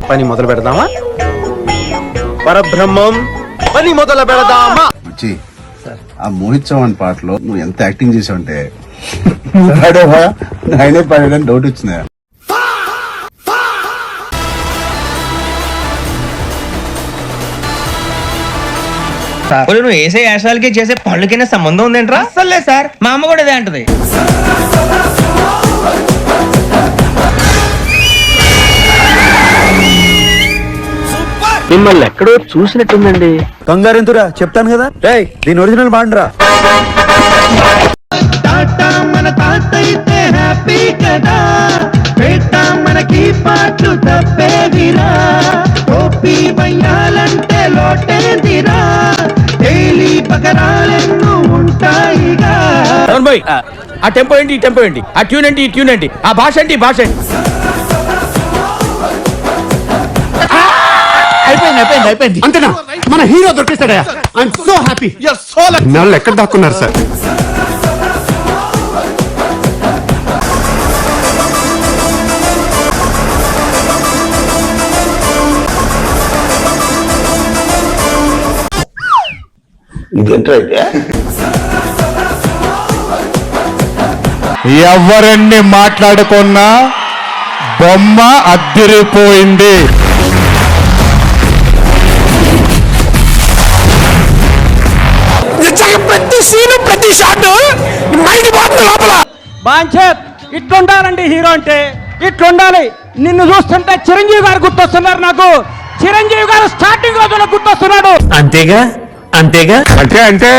పని మొదలు పెడదామా? పరబ్రహ్మం పని మొదలు పెడదామా? వచ్చి ఆ మోహిత్ చౌహాన్ పాటలో నువ్వు ఎంత యాక్టింగ్ చేసావంటే ఆయనే పాడాడని డౌట్ వచ్చిందా? నువ్వు వేసే యాశాలకి చేసే పళ్ళకైనా సంబంధం ఉందేంట్రా? అసలే సార్, మా అమ్మ కూడా ఇదే అంటది. మిమ్మల్ని ఎక్కడో చూసినట్టుందండి. కంగారెంతురా చెప్తాను కదా. రేయ్ దీని ఒరిజినల్ బాండ్రా. మన తాతైతే హ్యాపీ కదా, పేట మనకి పాటు తప్పేదిరా, టోపీ బయ్యాలంటే లోటేదిరా, డైలీ పగరాలెన్నో ఉంటాయిగా. ఆ టెంపో ఏంటి ఈ టెంపో ఏంటి, ఆ ట్యూన్ ఏంటి ఈ ట్యూన్ ఏంటి, ఆ భాష ఏంటి ఈ భాష ఏంటి? అయిపోయింది అంతేనా? మన హీరో దొరికేస్తాడా? I'm so happy. వాళ్ళు ఎక్కడ దాక్కున్నారు సార్? ఎవరెన్ని మాట్లాడుకున్నా బొమ్మ అద్దిరిపోయింది. ప్రతి సీను ప్రతి షాట్ మైండ్ పోతుంది లోపల. బాంచేత్ ఇట్లుండాలండి హీరో అంటే, ఇట్లుండాలి. నిన్ను చూస్తుంటే చిరంజీవి గారు గుర్తొస్తున్నారు నాకు. చిరంజీవి గారు స్టార్టింగ్ రోజున గుర్తొస్తున్నాడు. అంతేగా అంటే